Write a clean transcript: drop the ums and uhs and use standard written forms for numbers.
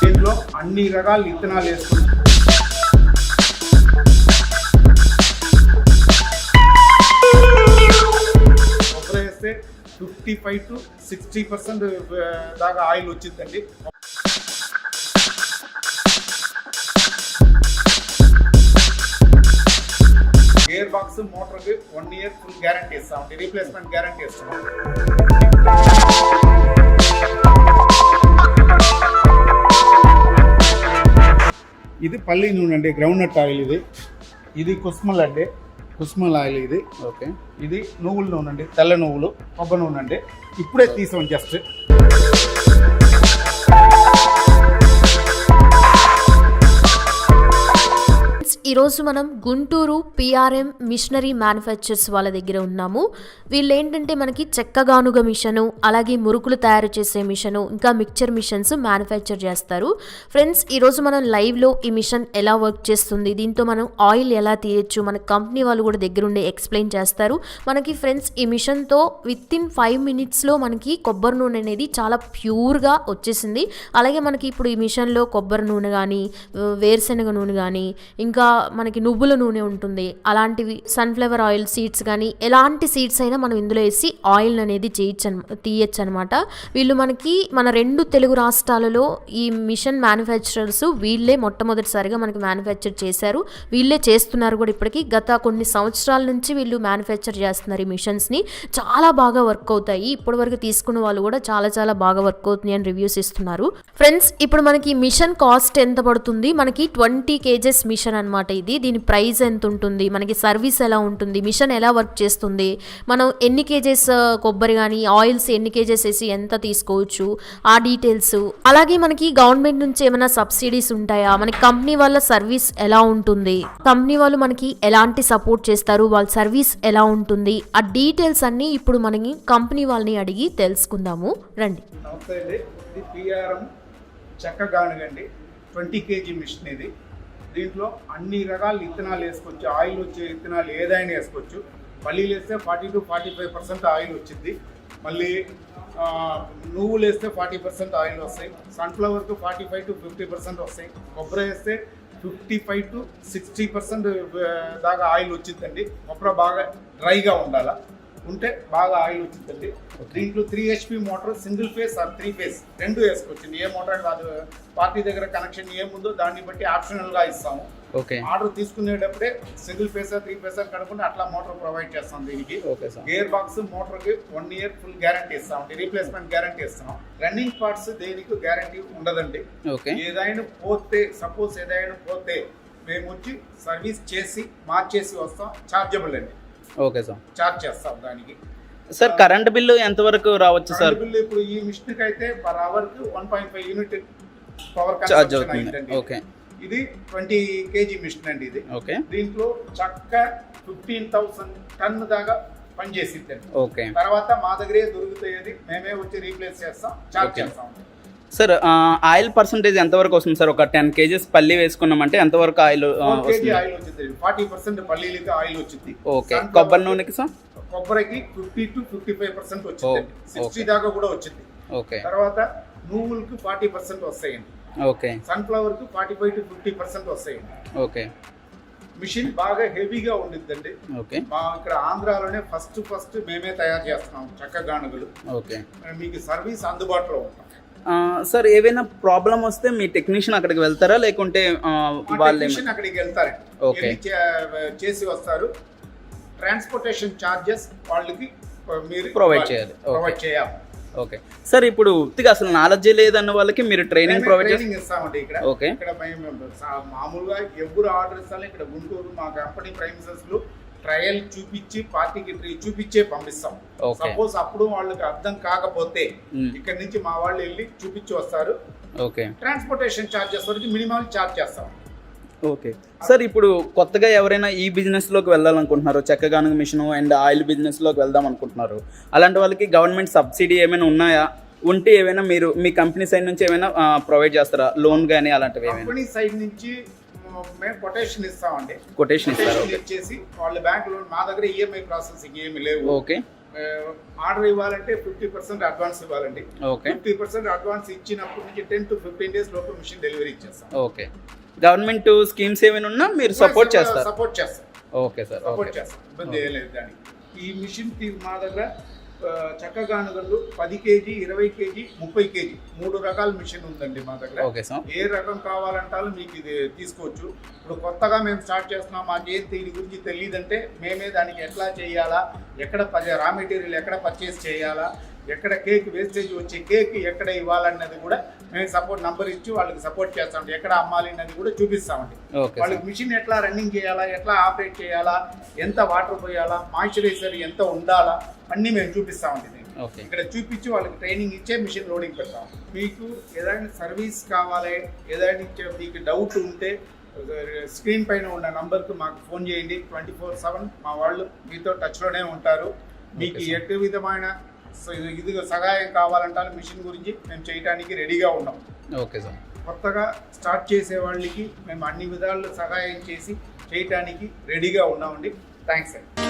దీంట్లో అన్ని రకాల విత్తనాలు వేసుకున్నాం. కొబ్బరి వేస్తే 55 to 60% దాకా ఆయిల్ వచ్చిందండి. గేర్ బాక్స్ మోటార్కి 1 year ఫుల్ గ్యారంటీ ఇస్తామండి, రీప్లేస్మెంట్ గ్యారంటీ ఇస్తాం. ఇది పల్లి నూనె అండి, గ్రౌండ్ నట్ ఆయిల్. ఇది కుస్మల్ అండి, కుస్మల్ ఆయిల్ ఇది. ఓకే. ఇది నువ్వుల నూనె అండి, తెల్ల నువ్వులు, కొబ్బరి నూనె అండి. ఇప్పుడే తీసాం జస్ట్. ఈరోజు మనం గుంటూరు PRM మిషనరీ మ్యానుఫ్యాక్చర్స్ వాళ్ళ దగ్గర ఉన్నాము. వీళ్ళు ఏంటంటే మనకి చెక్క గానుగ మిషను, అలాగే మురుకులు తయారు చేసే మిషను, ఇంకా మిక్చర్ మిషన్స్ మ్యానుఫ్యాక్చర్ చేస్తారు. ఫ్రెండ్స్, ఈరోజు మనం లైవ్లో ఈ మిషన్ ఎలా వర్క్ చేస్తుంది, దీంతో మనం ఆయిల్ ఎలా తీయచ్చు, మన కంపెనీ వాళ్ళు కూడా దగ్గరుండి ఎక్స్ప్లెయిన్ చేస్తారు మనకి. ఫ్రెండ్స్, ఈ మిషన్తో వితిన్ 5 minutesలో మనకి కొబ్బరి నూనె అనేది చాలా ప్యూర్గా వచ్చేసింది. అలాగే మనకి ఇప్పుడు ఈ మిషన్లో కొబ్బరి నూనె కానీ, వేరుశనగ నూనె కానీ, ఇంకా మనకి నువ్వుల నూనె ఉంటుంది, అలాంటివి సన్ఫ్లవర్ ఆయిల్ సీడ్స్ కానీ ఎలాంటి సీడ్స్ అయినా మనం ఇందులో వేసి ఆయిల్ అనేది తీయచ్చు అనమాట. వీళ్ళు మనకి మన 2 తెలుగు రాష్ట్రాలలో ఈ మిషన్ మ్యానుఫ్యాక్చరర్స్ వీళ్ళే మొట్టమొదటిసారిగా మనకి మ్యానుఫ్యాక్చర్ చేశారు. వీళ్ళే చేస్తున్నారు కూడా ఇప్పటికీ. గత కొన్ని సంవత్సరాల నుంచి వీళ్ళు మ్యానుఫ్యాక్చర్ చేస్తున్నారు ఈ మిషన్స్ని. చాలా బాగా వర్క్ అవుతాయి. ఇప్పటి వరకు తీసుకున్న వాళ్ళు కూడా చాలా చాలా బాగా వర్క్ అవుతుంది అని రివ్యూస్ ఇస్తున్నారు. ఫ్రెండ్స్, ఇప్పుడు మనకి మిషన్ కాస్ట్ ఎంత పడుతుంది? మనకి 20 kgs మిషన్ అనమాట ఇది. దీని ప్రైస్ ఎంత ఉంటుంది, మనకి సర్వీస్ ఎలా ఉంటుంది, మిషన్ ఎలా వర్క్ చేస్తుంది, మనం ఎన్ని కేజెస్ కొబ్బరి కానీ ఆయిల్స్ ఎన్ని కేజెస్ వేసి ఎంత తీసుకోవచ్చు, ఆ డీటెయిల్స్. అలాగే మనకి గవర్నమెంట్ నుంచి ఏమైనా సబ్సిడీస్ ఉంటాయా, మనకి కంపెనీ వాళ్ళ సర్వీస్ ఎలా ఉంటుంది, కంపెనీ వాళ్ళు మనకి ఎలాంటి సపోర్ట్ చేస్తారు, వాళ్ళ సర్వీస్ ఎలా ఉంటుంది, ఆ డీటెయిల్స్ అన్నీ ఇప్పుడు మనకి కంపెనీ వాళ్ళని అడిగి తెలుసుకుందాము. రండి. నమస్తే అండి, ఇది PRM చెక్క గానుగండి, 20 kg మిషన్ ఇది. దీంట్లో అన్ని రకాల విత్తనాలు వేసుకోవచ్చు, ఆయిల్ వచ్చే విత్తనాలు ఏదైనా వేసుకోవచ్చు. పల్లీలు వేస్తే 40 to 45% ఆయిల్ వచ్చింది. మళ్ళీ నువ్వులు వేస్తే 40% ఆయిల్ వస్తాయి. సన్ఫ్లవర్కి 45 to 50% వస్తాయి. కొబ్బరి వేస్తే 55 to 60% దాకా ఆయిల్ వచ్చిందండి. కొబ్బరి బాగా డ్రైగా ఉండాలా, ఉంటే బాగా ఆయిల్ వచ్చిందండి. దీంట్లో 3 HP motor, single phase or 3 phase రెండు వేసుకోవచ్చు. ఏ మోటార్ కాదు, పార్టీ దగ్గర కనెక్షన్ ఏముందో దాన్ని బట్టి ఆప్షనల్గా ఇస్తాము. ఆర్డర్ తీసుకునేటప్పుడే సింగిల్ ఫేస్ 3 phase కనుక్కుంటే అట్లా మోటార్ ప్రొవైడ్ చేస్తాం. దీనికి గేర్ బాక్స్ మోటార్కి 1 year ఫుల్ గ్యారంటీ ఇస్తామండి, రీప్లేస్మెంట్ గ్యారంటీ ఇస్తాం. రన్నింగ్ పార్ట్స్ దేనికి గ్యారంటీ ఉండదండి. ఏదైనా పోతే, సపోజ్ ఏదైనా పోతే మేము వచ్చి సర్వీస్ చేసి మార్చేసి వస్తాం. చార్జబుల్ అండి. ఓకే సార్, చార్జ్ చేస్తాం దానికి. సార్, కరెంట్ బిల్లు ఎంతవరకు రావచ్చు సార్? బిల్లు ఇప్పుడు ఈ మిషన్ కి అయితే పర్ అవర్ కి 1.5 యూనిట్ పవర్ చార్జ్ అవుతుంది. ఓకే. ఇది 20 kg మిషన్ అండి ఇది. ఓకే. దీంట్లో చక్క 15,000 టన్ దాకా పనిచేసిద్దండి. ఓకే. తర్వాత మా దగ్గరే దొరుకుతాయి, మేమే వచ్చి రీప్లేస్ చేస్తాం, చార్జ్ చేస్తాం. సార్, ఆయిల్ పర్సంటేజ్ ఎంతవరకు వస్తుంది సార్? ఒక 10 kgs పల్లి వేసుకున్నామంటే ఎంతవరకు ఆయిల్ వస్తుంది? ఆయిల్ వచ్చింది 40% పల్లీలకి ఆయిల్ వచ్చింది. ఓకే. కొబ్బరి నూనెకి సార్? కొబ్బరికి 50 to 55% వచ్చింది, 60 దాకా కూడా వచ్చింది. ఓకే. తర్వాత నువ్వులకి 40% వస్తాయండి. ఓకే. సన్ఫ్లవర్ కి 45 to 50% వస్తాయండి. ఓకే. మిషన్ బాగా హెవీగా ఉండిద్దండి. ఓకే. మా ఇక్కడ ఆంధ్రాలోనే ఫస్ట్ మేమే తయారు చేస్తున్నాం చెక్క గానుగలు. ఓకే. మీకు సర్వీస్ అందుబాటులో ఉంటాం. సార్, ఏవైనా ప్రాబ్లం వస్తే మీ టెక్నీషియన్ అక్కడికి వెళ్తారా, లేకుంటే వాళ్ళే అక్కడికి వెళ్తారండి? ఓకే. చేసి వస్తారు. ట్రాన్స్పోర్టేషన్ చార్జెస్ వాళ్ళకి మీరు ప్రొవైడ్ చేయాలి. ఓకే. సార్, ఇప్పుడు అసలు నాలెడ్జ్ లేదన్న వాళ్ళకి మీరు ట్రైనింగ్ ప్రొవైడ్ ఇస్తామండి ఇక్కడ. ఓకే. ఇక్కడ మామూలుగా ఎవరు ఆర్డర్ ఇస్తారో ఇక్కడ గుంటూరు మా కంపెనీ ప్రైమిసెస్ లో ట్రయల్ చూపించి పార్టీకి చూపించే పంపిస్తాం. సపోజ్ అప్పుడు వాళ్ళకి అర్థం కాకపోతే ఇక్కడ నుంచి మా వాళ్ళు వెళ్ళి చూపించి వస్తారు. ఓకే. ట్రాన్స్పోర్టేషన్ చార్జెస్ వరకు మినిమం చార్జ్ చేస్తాం. ఓకే. సార్, ఇప్పుడు కొత్తగా ఎవరైనా ఈ బిజినెస్ లోకి వెళ్ళాలనుకుంటున్నారు, చెక్క గానుగ మిషన్ అండ్ ఆయిల్ బిజినెస్ లోకి వెళ్దాం అనుకుంటున్నారు, అలాంటి వాళ్ళకి గవర్నమెంట్ సబ్సిడీ ఏమైనా ఉన్నాయా? ఉంటే ఏమైనా మీరు మీ కంపెనీ సైడ్ నుంచి ఏమైనా ప్రొవైడ్ చేస్తారా, లోన్ కానీ అలాంటివి? కంపెనీ సైడ్ నుంచి మేము కొటేషన్ ఇస్తామండి. కొటేషన్ ఇచ్చేసి వాళ్ళ బ్యాంక్ లోన్, మా దగ్గర EMI ప్రాసెసింగ్ ఏమి లేవు. ఓకే. ఆర్డర్ ఇవ్వాలంటే 50% అడ్వాన్స్ ఇవ్వాలండి. ఓకే. 50% అడ్వాన్స్ ఇచ్చినప్పటి నుంచి 10 to 15 days లోపు మిషన్ డెలివరీ ఇచ్చేస్తాం. ఓకే. గవర్నమెంట్ స్కీమ్స్ ఏమైనా ఉన్నా మీరు సపోర్ట్ చేస్తారు? సపోర్ట్ చేస్తాం. Okay sir. సపోర్ట్ చేస్తాం, ఇబ్బంది ఏం లేదు దానికి. ఈ మిషన్ మా దగ్గర చెక్క గానుగలు 10 kg, 20 kg, 30 kg 3 రకాల మిషన్ ఉందండి మా దగ్గర. Okay sir. ఏ రకం కావాలంటారో మీకు ఇది తీసుకోవచ్చు. ఇప్పుడు కొత్తగా మేము స్టార్ట్ చేస్తున్నాం, మాకేం దీని గురించి తెలియదంటే మేమే దానికి ఎట్లా చేయాలా, ఎక్కడ రా మెటీరియల్ ఎక్కడ పర్చేస్ చేయాలా, ఎక్కడ కేక్ వేస్టేజ్ వచ్చే కేక్ ఎక్కడ ఇవ్వాలన్నది కూడా మేము సపోర్ట్ నంబర్ ఇచ్చి వాళ్ళకి సపోర్ట్ చేస్తామండి. ఎక్కడ అమ్మాలి అన్నది కూడా చూపిస్తామండి. వాళ్ళకి మిషన్ ఎట్లా రన్నింగ్ చేయాలా, ఎట్లా ఆపరేట్ చేయాలా, ఎంత వాటర్ పోయాలా, మాయిశ్చరైజర్ ఎంత ఉండాలా అన్నీ మేము చూపిస్తామండి. ఇక్కడ చూపించి వాళ్ళకి ట్రైనింగ్ ఇచ్చే మిషన్ లోడింగ్ పెడతాం. మీకు ఏదైనా సర్వీస్ కావాలి, ఏదైనా మీకు డౌట్ ఉంటే స్క్రీన్ పైన ఉన్న నంబర్కి మాకు ఫోన్ చేయండి. 24/7 మా వాళ్ళు మీతో టచ్లోనే ఉంటారు. మీకు ఎటు విధమైన ఇదిగో సహాయం కావాలంటారు మిషన్ గురించి మేము చేయడానికి రెడీగా ఉన్నాం. Okay sir. కొత్తగా స్టార్ట్ చేసే వాళ్ళకి మేము అన్ని విధాలు సహాయం చేసి చేయటానికి రెడీగా ఉన్నామండి. థ్యాంక్స్ అండి.